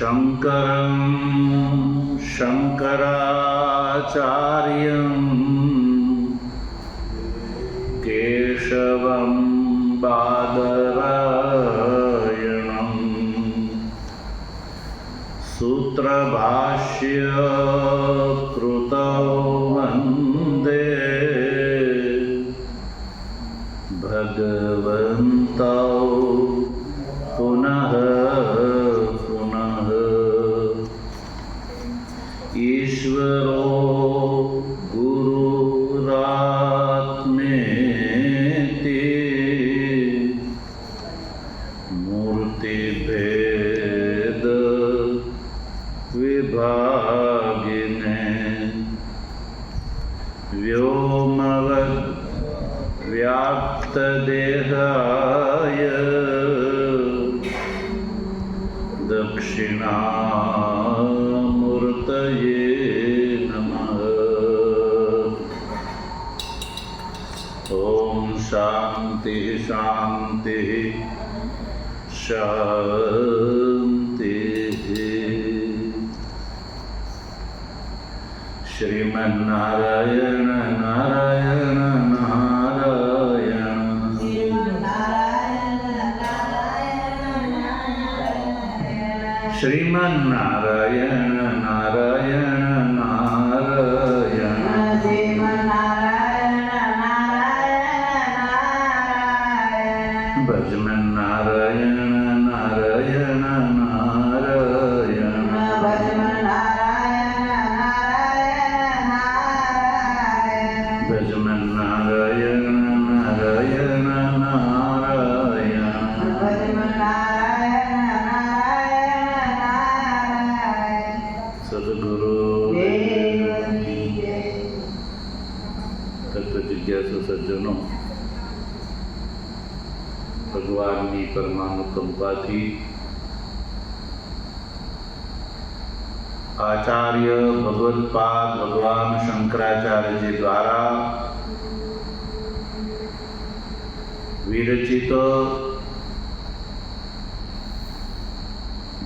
शङ्करं शङ्कराचार्यं केशवं बादरायणं सूत्रभाष्यकृतौ वन्दे भगवन्तौ पुनः पुनः। ईश्वरो गुरुरात्मेति मूर्तिभेद विभागिने व्योमवद् व्याप्तदेहाय दक्षिणामूर्तये नमः। ॐ शान्ति शान्ति शान्तिः। श्रीमन्नारायण नारायण नारायण श्रीमन्नारायण नारायण नारायण भजमन्नारायण नारायण नारायण भजमन्नारायण नारायण नारायण सद्गुरु तत्व जिज्ञासु सज्जनों, ભગવાનની પરમાનુકંપાથી આચાર્ય ભગવત્પાદ ભગવાન શંકરાચાર્યજી દ્વારા વિરચિત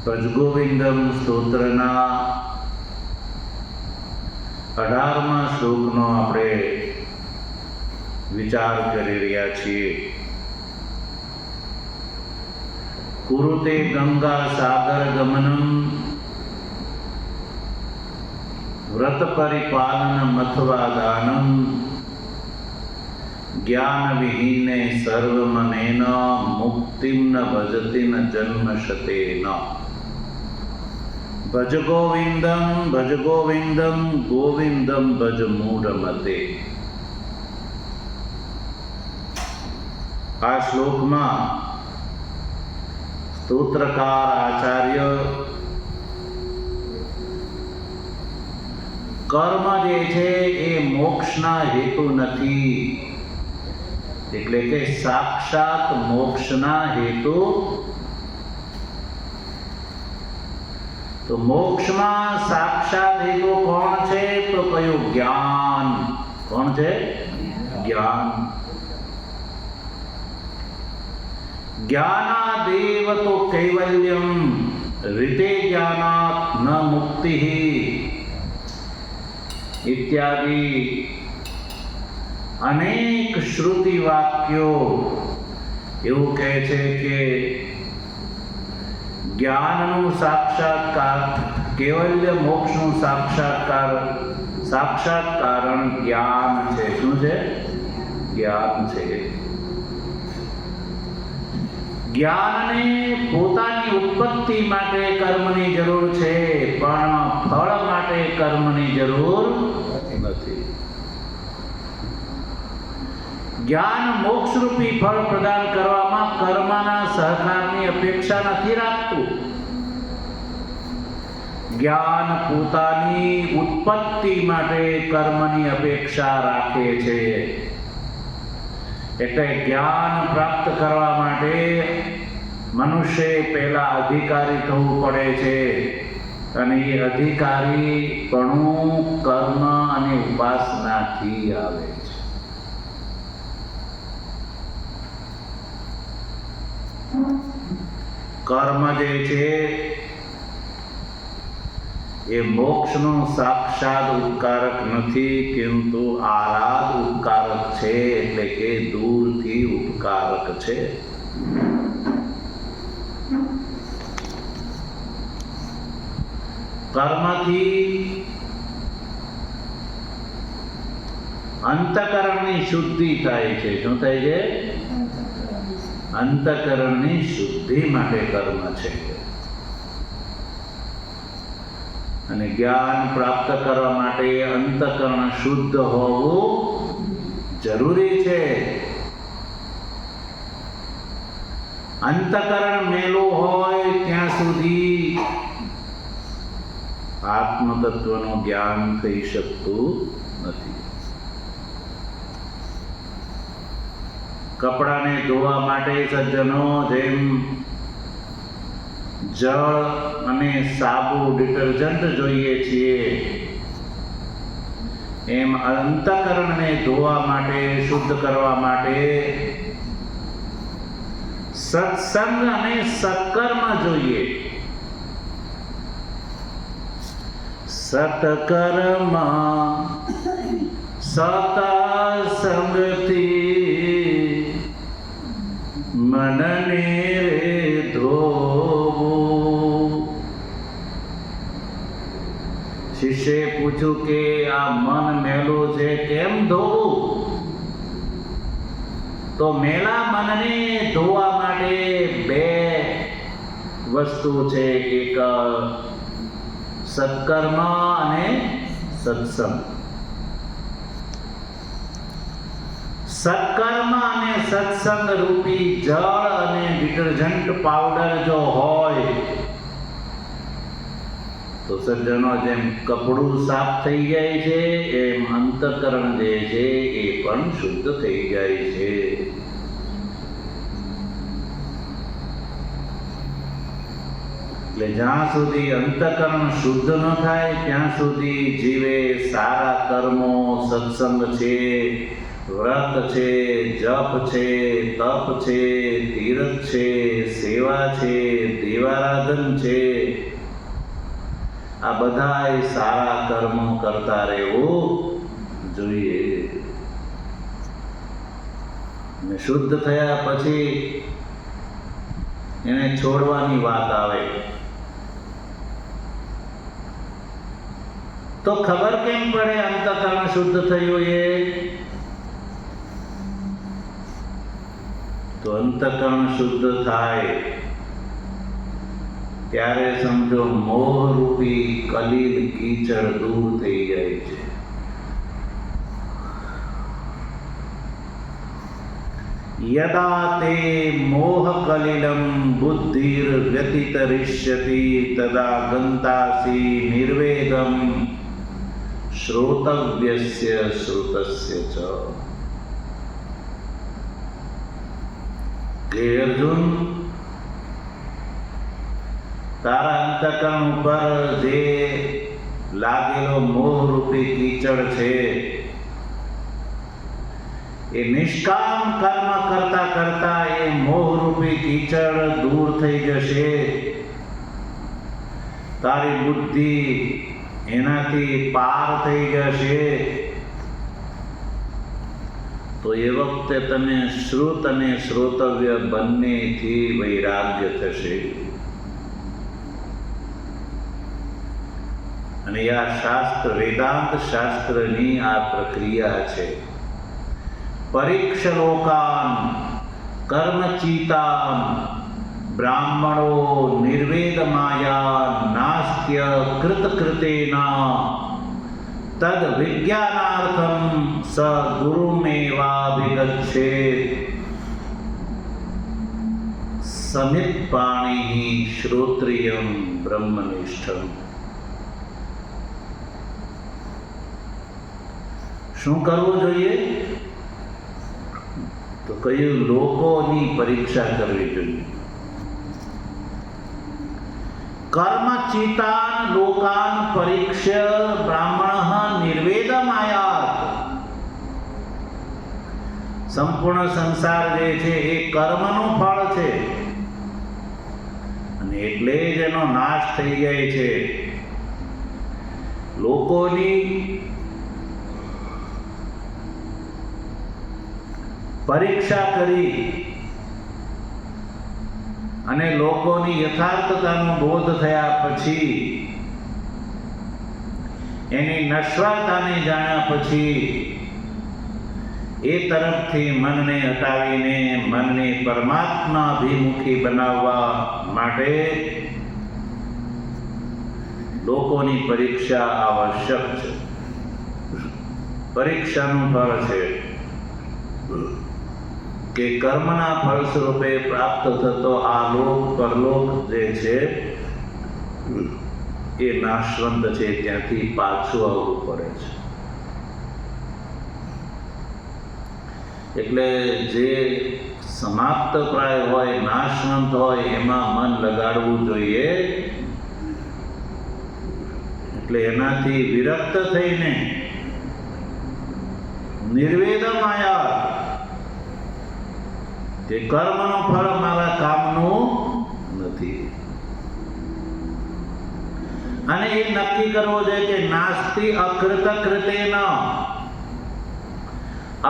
ભજગોવિંદમ સ્તોત્રના 18મા શ્લોકનો આપણે વિચાર કરી રહ્યા છીએ. कुरुते गंगा सागर गमनम व्रत परिपालन मथवा दानम ज्ञान विहीने सर्वमनेन मुक्तिं न भजति न जन्म शतेन. भज गोविंदम गोविंदम भज मूढ़मते. आ श्लोक में સ્તોત્રકાર આચાર્ય કર્મ જે છે એ મોક્ષના હેતુ નથી, એટલે કે સાક્ષાત મોક્ષના હેતુ. તો મોક્ષમાં સાક્ષાત હેતુ કોણ છે? તો કયું? જ્ઞાન. કોણ છે? જ્ઞાન. ज्ञानादेव तो कैवल्यम ऋते ज्ञानात् न मुक्ति इत्यादि अनेक श्रुति वाक्यों એવું કહે છે કે જ્ઞાનનું સાક્ષાત્કાર, કૈવલ્ય મોક્ષનું સાક્ષાત્કારણ જ્ઞાન છે. શું છે? જ્ઞાન છે. જ્ઞાનને પોતાની ઉત્પત્તિ માટે કર્મની જરૂર છે, પણ ફળ માટે કર્મની જરૂર નથી. જ્ઞાન મોક્ષરૂપી ફળ પ્રદાન કરવામાં કર્મના સહકારની અપેક્ષા નથી રાખતું. જ્ઞાન પોતાની ઉત્પત્તિ માટે કર્મની અપેક્ષા રાખે છે. એટલે જ્ઞાન પ્રાપ્ત કરવા માટે મનુષ્ય પહેલા અધિકારી થવું પડે છે, અને એ અધિકારીપણું કર્મ અને ઉપાસનાથી આવે છે. કર્મ જે છે એ મોક્ષનો સાક્ષાત ઉપકારક નથી, કિંતુ આરાધ ઉપકારક છે, એટલે કે દૂરથી ઉપકારક છે. કર્મથી અંતઃકરણની શુદ્ધિ થાય છે. શું થાય છે? અંતઃકરણની શુદ્ધિ માટે કર્મ છે. અને જ્ઞાન પ્રાપ્ત કરવા માટે અંતઃકરણ શુદ્ધ હોવું જરૂરી છે. અંતઃકરણ મેલું હોય ત્યાં સુધી આત્મતત્વનું જ્ઞાન થઈ શકતું નથી. કપડાને ધોવા માટે સજ્જનો જેમ જળ અને સાબુ ડિટર્જન્ટ જોઈએ છીએ, એમ અંતઃકરણને ધોવા માટે, શુદ્ધ કરવા માટે સત્સંગ અને સત્કર્મ જોઈએ. સત્કર્મ સત્સંગથી મનને રે ધોવું. શિષ્યે પૂછ્યું કે આ મન મેલું છે, કેમ ધોવું? તો મેલા મનને ધોવા માટે બે વસ્તુ છે, એક સત્કર્મ અને સત્સંગ. સત્કર્મ અને સત્સંગ રૂપી જળ અને ડિટર્જન્ટ પાવડર જો હોય તો સજ્જનો જેમ કપડું સાફ થઈ જાય છે, એમ અંતઃકરણ જે છે એ પણ શુદ્ધ થઈ જાય છે. એટલે જ્યાં સુધી અંતઃકરણ શુદ્ધ ન થાય ત્યાં સુધી જીવે સારા કર્મો, સત્સંગ છે, વ્રત છે, જપ છે, તપ છે, તીર્થ છે, સેવા છે, દેવારાધન છે, આ બધાય સારા કર્મો કરતા રહેવું જોઈએ. અને શુદ્ધ થયા પછી એને છોડવાની વાત આવે તો ખબર કેમ પડે અંતઃકરણ શુદ્ધ થયું? એ તો અંતઃકરણ શુદ્ધ થાય ત્યારે સમજો મોહરૂપી કલીલ કીચડ દૂર થઈ જાય છે. યદા તે મોહ કલિલમ બુદ્ધિર વ્યતિતરિષ્યતિ તદા ગંતાસી નિર્વેદમ શ્રોતવ્યસ્ય શ્રુતસ્ય ચ. હે અર્જુન, તારા અંતઃકરણ ઉપર જે લાગેલો મોહરૂપી કીચડ છે એ નિષ્કામ કર્મ કરતા કરતા એ મોહરૂપી કીચડ દૂર થઈ જશે. તારી બુદ્ધિ એનાથી પાર થઈ જશે. તો એ વખતે તને શ્રુત અને શ્રોતવ્ય બંનેથી વૈરાગ્ય થશે. અને આ શાસ્ત્ર, વેદાંત શાસ્ત્રની આ પ્રક્રિયા છે. પરીક્ષલોકાન કર્મચિતાન બ્રાહ્મણો નિર્વેદમાયા નાસ્ત્ય કૃતકૃતેના તદ વિજ્ઞાનાર્થમ સ ગુરુમેવાભિગચ્છેત સમિત્પાણિ શ્રોત્રિયમ બ્રહ્મનિષ્ઠમ. શું કરવું જોઈએ? તો કહ્યું લોકોની પરીક્ષા કરવી જોઈએ. કર્મચિતાન લોકાન પરીક્ષ્ય બ્રાહ્મણ નિર્વેદમાયાત. સંપૂર્ણ સંસાર જે છે એ કર્મનું ફળ છે. એટલે જ એનો નાશ થઈ જાય છે. લોકોની પરીક્ષા કરી અને લોકોની યથાર્થતાનો બોધ થયા પછી, એની નશ્વરતાને જાણ્યા પછી, એ તરફથી મનને હટાવીને મનને પરમાત્મા અભિમુખી બનાવવા માટે લોકોની પરીક્ષા આવશ્યક છે. પરીક્ષાનું ફળ છે કે કર્મના ફળ સ્વરૂપે પ્રાપ્ત થતો આ લોક પરલોક જે છે એ નાશવંત છે, ત્યાંથી પાછું આવવું પડે છે. એટલે જે સમાપ્ત પ્રાય હોય, નાશવંત હોય, એમાં મન લગાડવું જોઈએ. એટલે એનાથી વિરક્ત થઈને નિર્વેદમ આયા કે કર્મનું ફળ મારા કામનું નથી, અને એ નક્કી કરવો જોઈએ કે નાસ્તિ અકૃત કૃતેન,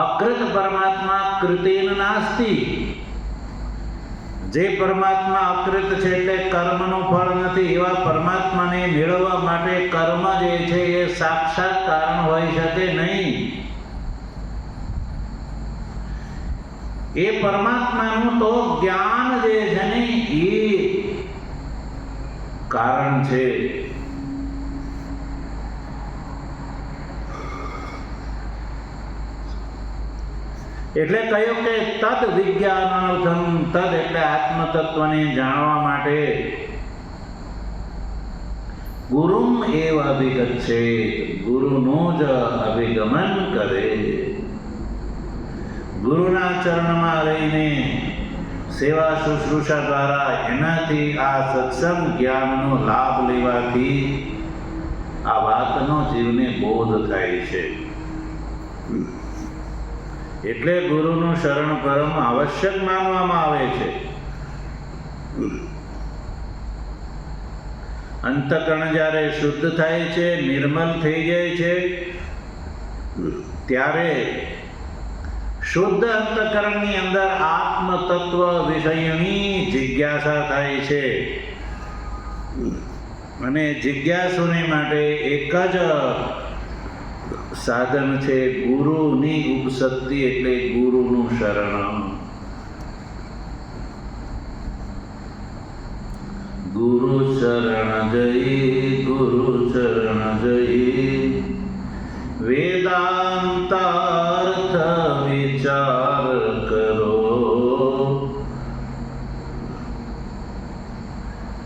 અકૃત પરમાત્મા કૃતેન નાસ્તિ. જે પરમાત્મા અકૃત છે એટલે કર્મનું ફળ નથી, એવા પરમાત્માને મેળવવા માટે કર્મ જે છે એ સાક્ષાત કારણ હોઈ શકે નહીં. એ પરમાત્માનું તો જ્ઞાન જે છે ને એ કારણ છે. એટલે કહ્યું કે તદ વિજ્ઞાનાર્થમ, તદ એટલે આત્મતત્વને જાણવા માટે ગુરુમ એવ અભિગચ્છે, ગુરુનું જ અભિગમન કરે. ગુરુના ચરણમાં રહીને સેવા શુશ્રૂષા દ્વારા એનાથી આ સત્સંગ જ્ઞાનનો લાભ લેવાથી આ વાતનો જીવને બોધ થાય છે. એટલે ગુરુનું શરણ પરમ આવશ્યક માનવામાં આવે છે. અંતકરણ જ્યારે શુદ્ધ થાય છે, નિર્મલ થઈ જાય છે, ત્યારે શુદ્ધ અંતકરણની અંદર આત્મ તત્વ વિષયની જિજ્ઞાસા થાય છે. અને જિજ્ઞાસુને માટે એક જ સાધન છે ગુરુની ઉપસક્તિ, એટલે ગુરુનું શરણ. ગુરુ શરણ જઈ, ગુરુ શરણ જઈ, વેદાંતાર્થ વિચાર કરો.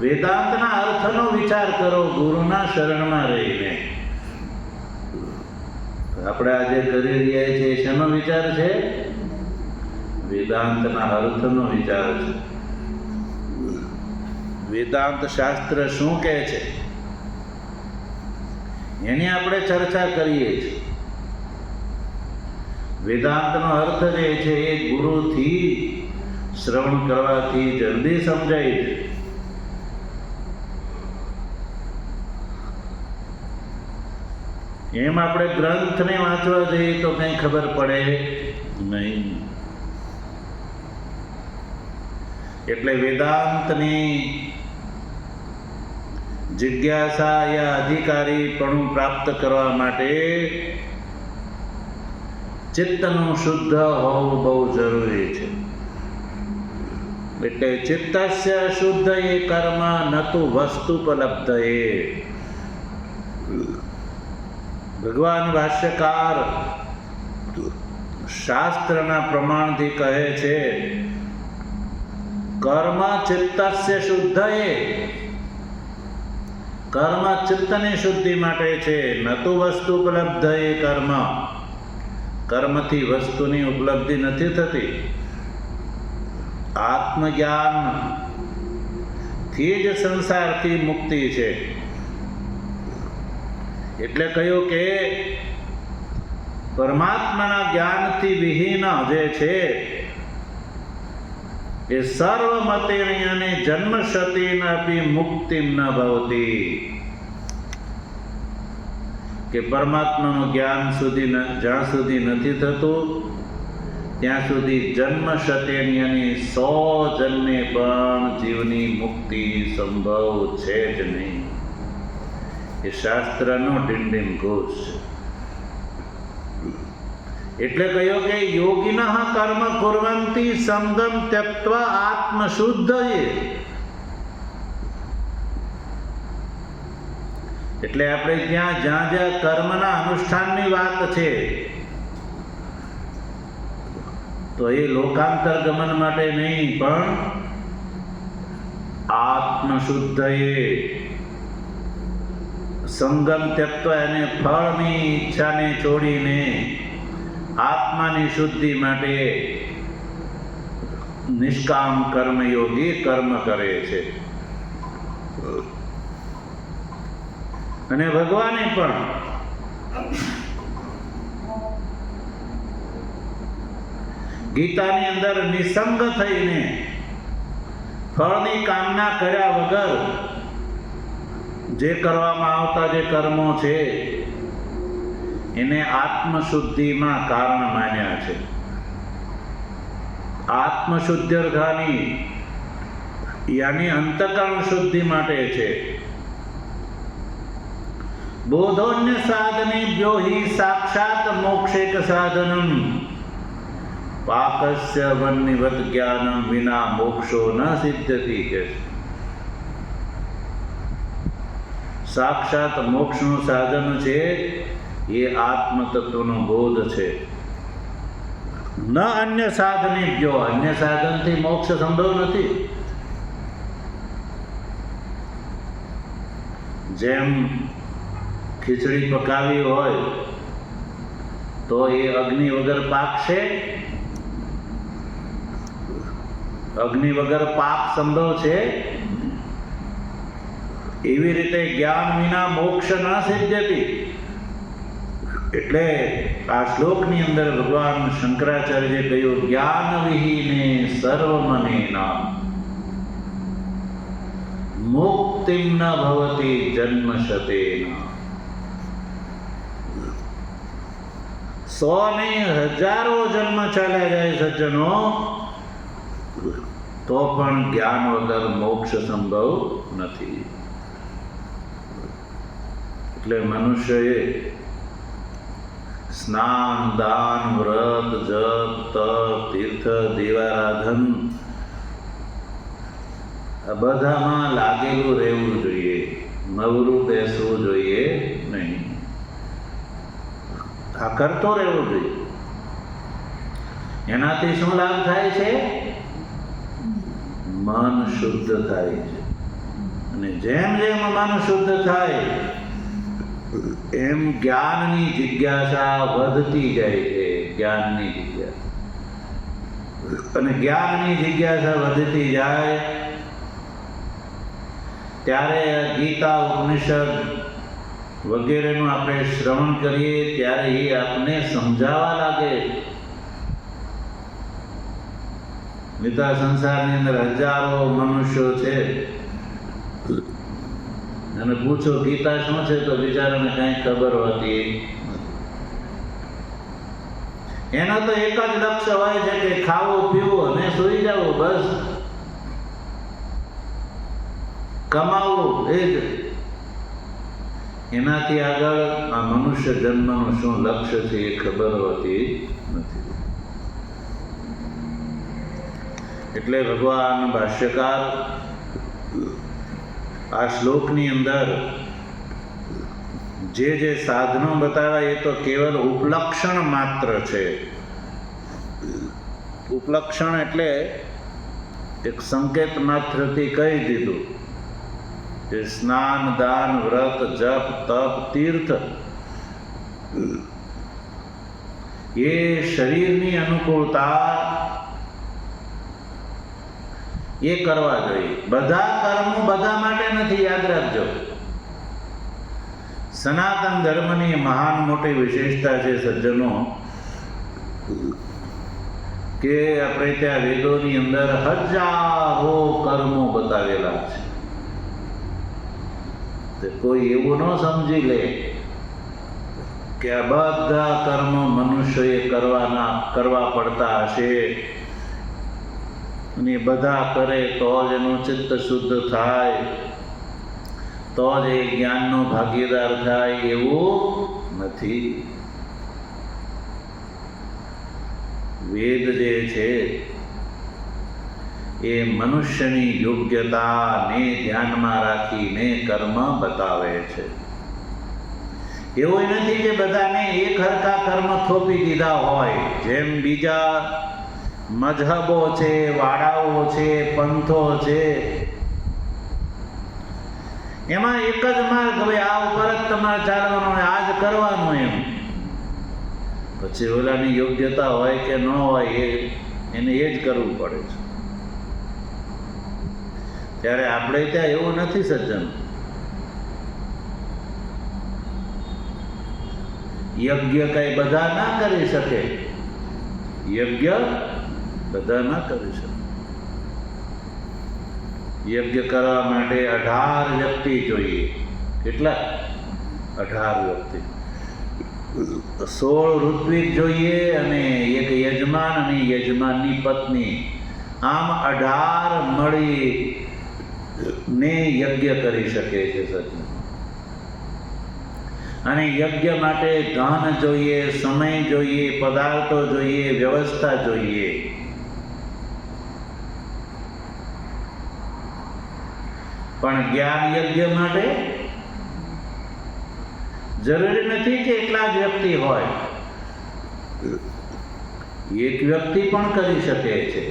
વેદાંતના અર્થનો વિચાર કરો ગુરુના શરણમાં રહીને. આપણે આજે કરી રહ્યા છીએ શેનો વિચાર છે? વેદાંતના અર્થનો વિચાર છે. વેદાંત શાસ્ત્ર શું કહે છે એની આપણે ચર્ચા કરીએ છીએ. વેદાંતનો અર્થ જે છે એ ગુરુથી શ્રવણ કરવાથી જલ્દી સમજાય છે. એમ આપણે ગ્રંથને વાંચવા જઈએ તો કંઈ ખબર પડે નહીં. એટલે વેદાંતની જિજ્ઞાસા યા અધિકારીપણું પ્રાપ્ત કરવા માટે ચિત્તનું શુદ્ધ હોવું બહુ જરૂરી છે. એટલે ચિત્તસ્ય શુદ્ધ એ કર્મ નતુ વસ્તુપલબ્ધએ. ભગવાન ભાષ્યકાર શાસ્ત્રના પ્રમાણથી કહે છે કર્મ ચિત્તસ્ય શુદ્ધએ. કર્મ ચિત્તની શુદ્ધિ માટે છે. નતુ વસ્તુ ઉપલબ્ધ એ કર્મ. કર્મથી વસ્તુની ઉપલબ્ધિ નથી થતી. આત્મજ્ઞાન થી જ સંસારથી મુક્તિ છે. એટલે કહ્યું કે પરમાત્માના જ્ઞાનથી વિહીન જે છે એ સર્વમતેર્યને જન્મશતીન અપી મુક્તિમ ન ભવતી, કે પરમાત્માનું જ્ઞાન સુધી જ્યાં સુધી નથી થતું ત્યાં સુધી જન્મશતેન્યની 100 જન્મે પણ જીવની મુક્તિ સંભવ છે જ નહીં. એ શાસ્ત્રનો ડિંડિમ ઘોષ છે. એટલે કહ્યું કે યોગિનઃ કર્મ કુર્વંતી સંગમ ત્યક્ત્વા આત્મશુદ્ધયે. એટલે આપણે જ્યાં જ્યાં કર્મના અનુષ્ઠાનની વાત છે તો એ લોકાંતર ગમન માટે નહીં, પણ આત્મશુદ્ધયે સંગમ ત્યક્ત્વા, એને ફળની ઈચ્છાને છોડીને આત્માની શુદ્ધિ માટે નિષ્કામ કર્મયોગી કર્મ કરે છે. અને ભગવાને પણ ગીતાની અંદર નિસંગ થઈને ફળની કામના કર્યા વગર જે કરવામાં આવતા જે કર્મો છે એને આત્મશુદ્ધિમાં કારણ માન્યા છે. આત્મશુદ્ધ્યર્થાની યાની અંતકરણ શુદ્ધિ માટે છે. બોધોન્ય સાધનેભ્યો હિ સાક્ષાત મોક્ષેક સાધનમ પાપસ્ય વન્નિવત જ્ઞાનમ વિના મોક્ષો ન સિદ્ધતિ. કે સાક્ષાત મોક્ષનું સાધન છે એ આત્મતત્વનો બોધ છે. ન અન્ય સાધનેભ્યો, અન્ય સાધનથી મોક્ષ સંભવ નથી. જેમ ખીચડી પકાવી હોય તો એ અગ્નિ વગર પાકશે? અગ્નિ વગર પાક સંભવ છે? એવી રીતે જ્ઞાન વિના મોક્ષ ન સિદ્ધ્યતિ. એટલે આ શ્લોકની અંદર ભગવાન શંકરાચાર્યએ કહ્યું, જ્ઞાન વિહીને સર્વમનેના મુક્તિમ ન ભવતી જન્મશતેના. 100 ને હજારો જન્મ ચાલ્યા જાય સજ્જનો, તો પણ જ્ઞાન વગર મોક્ષ સંભવ નથી. એટલે મનુષ્યએ સ્નાન, દાન, વ્રત, જપ, તપ, તીર્થ, દીવારાધન આ બધામાં લાગેલું રહેવું જોઈએ, નવરું બેસવું જોઈએ નહીં. આ કરતો રહેવું જોઈએ. એનાથી શું લાભ થાય છે? મન શુદ્ધ થાય છે. અને જેમ જેમ મન શુદ્ધ થાય એમ જ્ઞાનની જિજ્ઞાસા વધતી જાય છે. જ્ઞાનની જિજ્ઞાસા, અને જ્ઞાનની જિજ્ઞાસા વધતી જાય ત્યારે ગીતા, ઉપનિષદ વગેરેનું આપણે શ્રવણ કરીએ ત્યારે એ આપને સમજાવવા લાગે. ગીતા સંસારની અંદર હજારો મનુષ્યો છે અને પૂછો ગીતા શું છે તો બિચારાને કઈ ખબર હોતી. એનો તો એક જ લક્ષ્ય હોય છે કે ખાવું, પીવું અને સૂઈ જવું, બસ. કમાવું, એ જ. એનાથી આગળ આ મનુષ્ય જન્મનું શું લક્ષ્ય છે એ ખબર હોતી નથી. એટલે ભગવાન ભાષ્યકાર આ શ્લોકની અંદર જે જે સાધનો બતાવ્યા એ તો કેવલ ઉપલક્ષણ માત્ર છે. ઉપલક્ષણ એટલે એક સંકેત માત્રથી કહી દીધું કે સ્નાન, દાન, વ્રત, જપ, તપ, તીર્થ એ શરીરની અનુકૂળતા એ કરવા જોઈએ. બધા કર્મો બધા માટે નથી, યાદ રાખજો. સનાતન ધર્મની મહાન મોટી વિશેષતા છે સજ્જનો કે આપણે ત્યાં વેદોની અંદર હજારો કર્મો બતાવેલા છે. તો કોઈ એવું ન સમજી લે કે આ બધા કર્મ મનુષ્યએ કરવા પડતા હશે અને બધા કરે તો જ એનું ચિત્ત શુદ્ધ થાય, તો જ એ જ્ઞાનનો ભાગીદાર થાય, એવું નથી. વેદ જે છે એ મનુષ્યની યોગ્યતાને ધ્યાનમાં રાખીને કર્મ બતાવે છે. એવું નથી કે બધાને એક હરખા કર્મ થોપી દીધા હોય. જેમ બીજા મજહબો છે, વાડાઓ છે, પંથો છે, એમાં એક જ માર્ગ, ભાઈ આ ઉપર જ તમારે ચાલવાનું, આ જ કરવાનું એમ. પછી ઓલાની યોગ્યતા હોય કે ન હોય એને એ જ કરવું પડે છે. ત્યારે આપણે ત્યાં એવું નથી સજ્જન. યજ્ઞ કઈ બધા ના કરી શકે, યજ્ઞ બધા ના કરી શકે. યજ્ઞ કરવા માટે 18 વ્યક્તિ જોઈએ. કેટલા? 18 વ્યક્તિ. 16 ઋત્વિક જોઈએ અને એક યજમાન અને યજમાનની પત્ની. આમ 18 મળી ને યજ્ઞ કરી શકે છે સજ્જન. અને યજ્ઞ માટે ધન જોઈએ, સમય જોઈએ, પદાર્થો જોઈએ, વ્યવસ્થા જોઈએ. પણ જ્ઞાન યજ્ઞ માટે જરૂરી નથી કે એટલા જ વ્યક્તિ હોય. એક વ્યક્તિ પણ કરી શકે છે.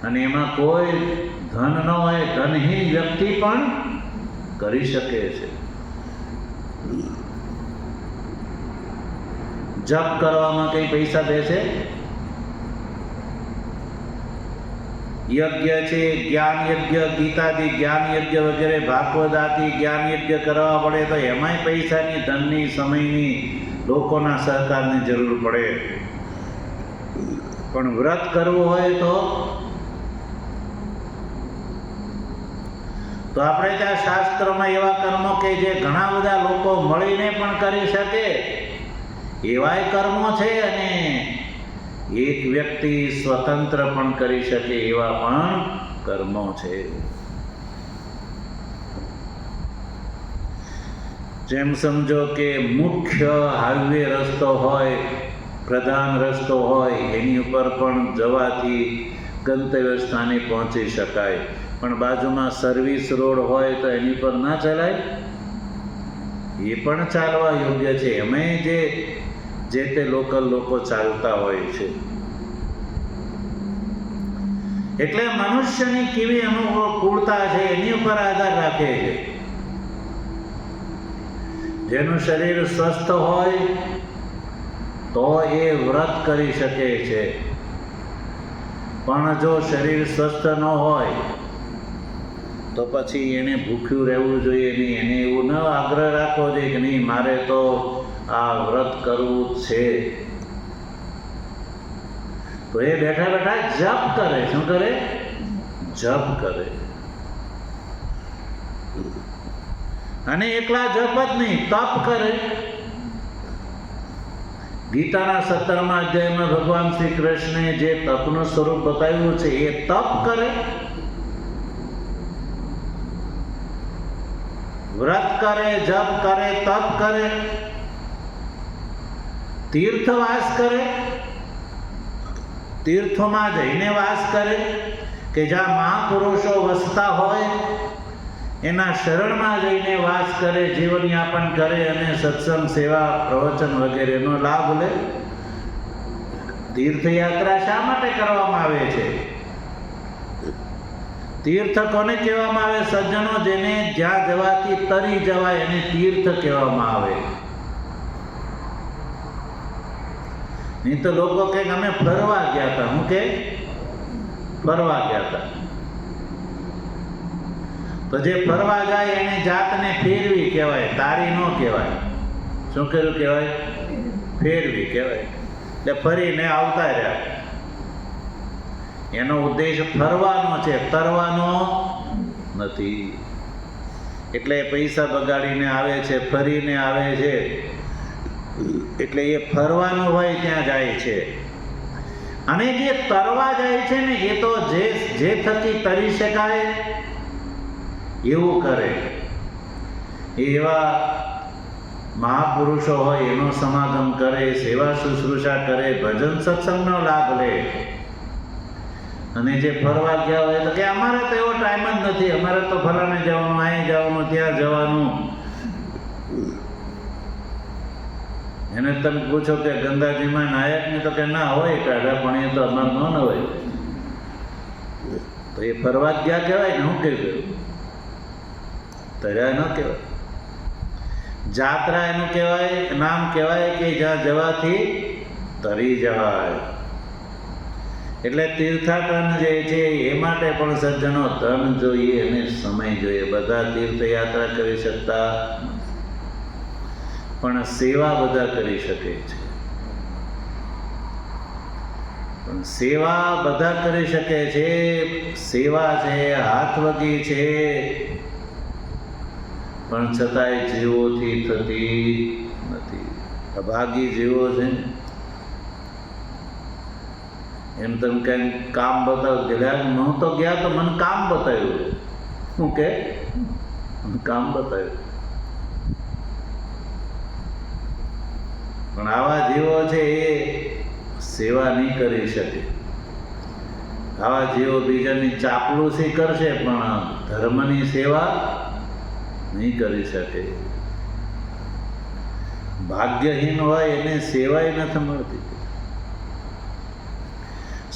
અને એમાં કોઈ ધન ન હોય, ધનહીન વ્યક્તિ પણ કરી શકે છે. જપ કરવામાં કઈ પૈસા દેશે? યજ્ઞ છે, જ્ઞાન યજ્ઞ, ગીતાદી જ્ઞાન યજ્ઞ વગેરે, ભાગવદાદી જ્ઞાન યજ્ઞ કરવા પડે તો એમાંય પૈસાની, ધનની, સમયની, લોકોના સહકારની જરૂર પડે. પણ વ્રત કરવું હોય તો આપણે ત્યાં શાસ્ત્રોમાં એવા કર્મો કે જે ઘણા બધા લોકો મળીને પણ કરી શકે એવાય કર્મો છે, અને એક વ્યક્તિ સ્વતંત્ર પણ કરી શકે એવા પણ કર્મો છે. જેમ સમજો કે મુખ્ય હાઈવે રસ્તો હોય, પ્રધાન રસ્તો હોય, એની ઉપર પણ જવાથી ગંતવ્ય સ્થાને પહોંચી શકાય. પણ બાજુમાં સર્વિસ રોડ હોય તો એની પર ના ચલાય, એ પણ ચાલવા યોગ્ય છે. એમાં જે તે લોકલ લોકો ચાલતા હોય છે. એટલે મનુષ્યની કેવી અનુકૂળતા છે એની ઉપર આધાર રાખે છે. જેનું શરીર સ્વસ્થ હોય તો એ વ્રત કરી શકે છે. પણ જો શરીર સ્વસ્થ ન હોય તો પછી એને ભૂખ્યું રહેવું જોઈએ નહીં. એને એવું ન આગ્રહ રાખવો જોઈએ કે નહીં મારે તો આ વ્રત કરવું છે. તો એ બેઠા બેઠા જપ કરે. શું કરે? જપ કરે. અને એકલા જપ જ નહીં, તપ કરે. ગીતાના 17મા અધ્યાયમાં ભગવાન શ્રી કૃષ્ણે જે તપનું સ્વરૂપ બતાવ્યું છે એ તપ કરે, વ્રત કરે, જપ કરે, તપ કરે, તીર્થવાસ કરે, તીર્થોમાં જઈને વાસ કરે કે જ્યાં મહાપુરુષો વસતા હોય એના શરણમાં જઈને વાસ કરે, જીવનયાપન કરે અને સત્સંગ, સેવા, પ્રવચન વગેરેનો લાભ લે. તીર્થયાત્રા શા માટે કરવામાં આવે છે? તીર્થ કોને કહેવામાં આવે? સજ્જનો, જેને જ્યાં જવાથી તરી જવાય એને તીર્થ કહેવામાં આવે. નહીં તો લોકો કહે અમે ફરવા ગયા હતા. હું કે ફરવા ગયા હતા. તો જે ફરવા જાય એને જાતને ફેરવી કહેવાય, તારી ન કહેવાય. શું કર્યું કહેવાય? ફેરવી કહેવાય. એટલે ફરીને આવતા રહ્યા. એનો ઉદ્દેશ ફરવાનો છે, તરવાનો નથી. એટલે પૈસા બગાડીને આવે છે, ફરીને આવે છે, એટલે એ ફરવાનું હોય ત્યાં જાય છે. અને જે તરવા જાય છે ને એ તો જે થકી તરી શકાય એવું કરે. એવા મહાપુરુષો હોય એનો સમાગમ કરે, સેવા શુશ્રૂષા કરે, ભજન સત્સંગનો લાભ લે. અને જે ફરવા ગયા હોય તો કે અમારે તો એવો ટાઈમ જ નથી, અમારે તો ફલાણે જવાનું, અહીં જવાનું, ત્યાં જવાનું. એને તમે પૂછો કે ગંગાજીમાં નાયક ને તો કે ના હોય કાઢા, પણ એ તો અમારે ન હોય. તો એ ફરવા ગયા કહેવાય ને? હું કહ્યું તર્યા ન કહેવાય. જાત્રા એનું કહેવાય, નામ કહેવાય કે જ્યાં જવાથી તરી જવાય. એટલે તીર્થાટન જે છે એ માટે પણ સજ્જનો ધન જોઈએ અને સમય જોઈએ. બધા તીર્થયાત્રા કરી શકતા પણ સેવા બધા કરી શકે છે. પણ સેવા બધા કરી શકે છે. સેવા છે, હાથવગી છે, પણ છતાંય જીવોથી થતી નથી. અભાગી જીવો છે ને, એમ તમે કઈ કામ બતાવ્યું, ગયા હું તો ગયા તો મને કામ બતાવ્યું. શું કે કામ બતાવ્યું? પણ આવા જીવો છે એ સેવા નહીં કરી શકે. આવા જીવો બીજાની ચાપલુસી કરશે પણ ધર્મની સેવા નહીં કરી શકે. ભાગ્યહીન હોય એને સેવાય નથી મળતી.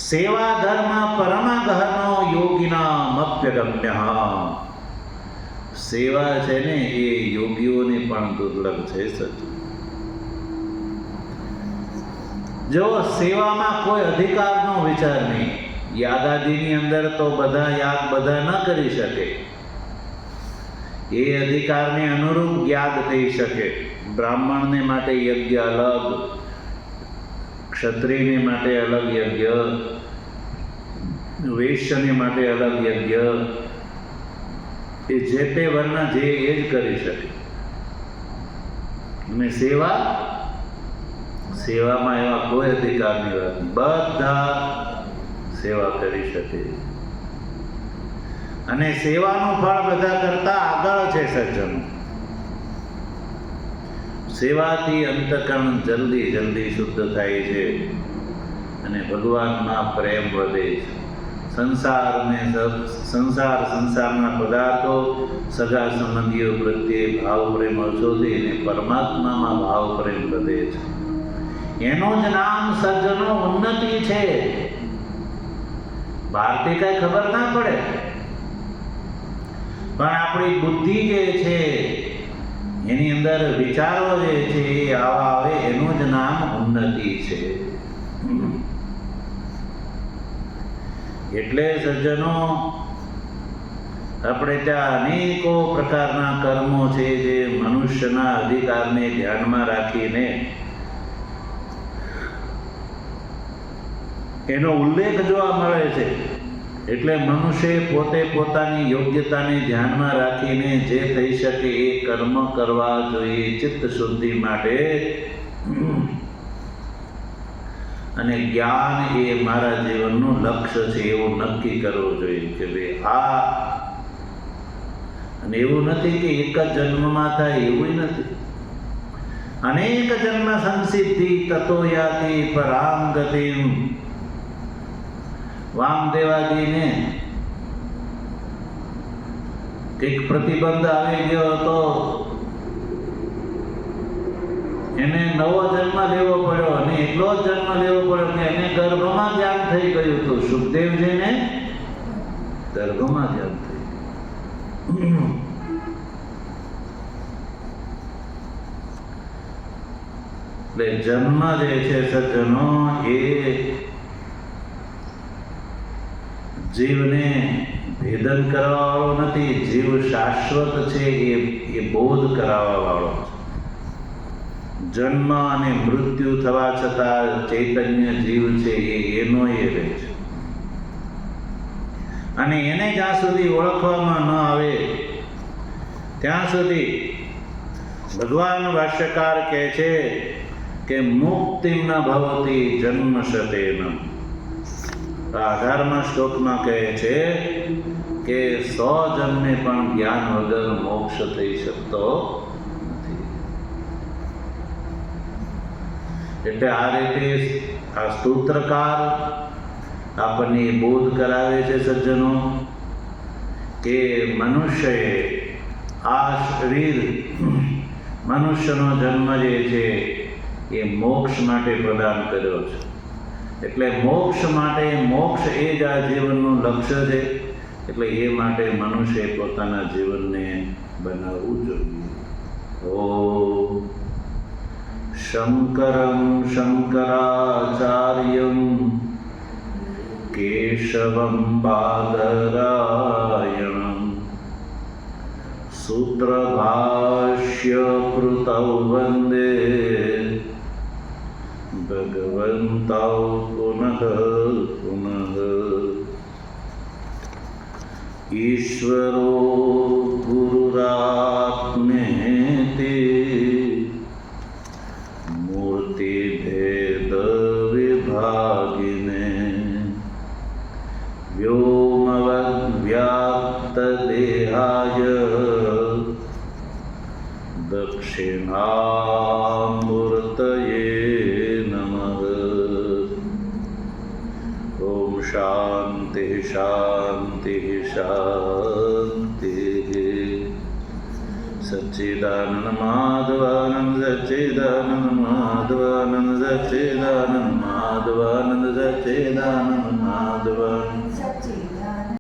સેવા ધર્મ પરમગહનો યોગિના મપ્યગમ્ય. સેવા છે ને એ યોગીઓની પણ દુર્લભ છે. સચિન જો સેવામાં કોઈ અધિકારનો વિચાર નહીં. યાગાદિની અંદર તો બધા યાગ બધા ન કરી શકે. એ અધિકારને અનુરૂપ યાગ થઈ શકે. બ્રાહ્મણને માટે યજ્ઞ અલગ, ક્ષત્રિયને માટે અલગ યજ્ઞ, વૈશ્યને માટે અલગ યજ્ઞ. એ જે તે વર્ણ જે એ જ કરી શકે. અને સેવામાં એવા કોઈ અધિકારની વાત નહીં. બધા સેવા કરી શકે. અને સેવાનું ફળ બધા કરતા આગળ છે સજ્જનો. સેવાથી અંતકરણ જલ્દી જલ્દી શુદ્ધ થાય છે અને ભગવાનમાં પ્રેમ વધે છે. સંસારના પદાર્થો, સગા સંબંધીઓ પ્રત્યે ભાવ પ્રેમ ઓછો થઈ અને પરમાત્મામાં ભાવ પ્રેમ વધે છે. એનું જ નામ સજ્જનો ઉન્નતિ છે. બહારથી કઈ ખબર ના પડે, પણ આપણી બુદ્ધિ જે છે એની અંદર વિચારો જે છે એ આવા આવે એનું જ નામ ઉન્નતિ છે. એટલે સજ્જનો આપણે ત્યાં અનેકો પ્રકારના કર્મો છે જે મનુષ્યના અધિકારને ધ્યાનમાં રાખીને એનો ઉલ્લેખ જોવા મળે છે. એટલે મનુષ્ય પોતે પોતાની યોગ્યતાને ધ્યાનમાં રાખીને જે થઈ શકે એ કર્મ કરવા જોઈએ ચિત્ત શુદ્ધિ માટે. અને જ્ઞાન એ મારા જીવનનું લક્ષ્ય છે એવું નક્કી કરવું જોઈએ કે ભાઈ આ. અને એવું નથી કે એક જ જન્મમાં થાય, એવું નથી. અનેક જન્મ સંસિદ્ધિ તતો યાતિ પરામ ગતિમ. વામદેવાજીને કંઈક પ્રતિબંધ આવી ગયો હતો, એને નવો જન્મ લેવો પડ્યો અને એટલો જ જન્મ લેવો પડ્યો કે એને ગર્ભમાં ધ્યાન થઈ ગયું હતું. સુખદેવજીને ગર્ભમાં ધ્યાન થઈ. એટલે જન્મ જે છે સજ્જનો એ જીવને ભેદન કરવા વાળો નથી. જીવ શાશ્વત છે એ બોધ કરાવવા વાળો છે. જન્મ અને મૃત્યુ થવા છતાં ચૈતન્ય જીવ છે એનો એ રહે છે. અને એને જ્યાં સુધી ઓળખવામાં ન આવે ત્યાં સુધી ભગવાન ભાષ્યકાર કહે છે કે મુક્તિમ ન ભવતી જન્મશતેન. 18મા શ્લોકમાં કહે છે કે 100 જન્મે પણ જ્ઞાન વગર મોક્ષ થઈ શકતો નથી. એટલે આ રીતે આ સ્તોત્રકાર આપણને બોધ કરાવે છે સજ્જનો કે મનુષ્યએ આ શરીર મનુષ્યનો જન્મ જે છે એ મોક્ષ માટે પ્રદાન કર્યો છે. એટલે મોક્ષ માટે, મોક્ષ એ જ આ જીવનનું લક્ષ્ય છે. એટલે એ માટે મનુષ્યએ પોતાના જીવનને બનાવવું જોઈએ. ઓમ શંકરં શંકરાચાર્યં કેશવં બાદરાયણં સૂત્રભાષ્યકૃતૌ વંદે ભગવन्तૌ પુનઃ પુનઃ. ઈશ્વરો ગુરુરાત્મેતિ મૂર્તિભેદ વિભાગિને વ્યોમવદ્વ્યાપ્તદેહાય દક્ષિણામૂર્તયે નમઃ. ઓમ શાંતિ શાંતિ શાંતિ. સચ્ચિદાનંદ માધવાનંદ સચ્ચિદાનંદ માધવાનંદ સચ્ચિદાનંદ માધવાનંદ સચ્ચિદાનંદ માધવાનંદ.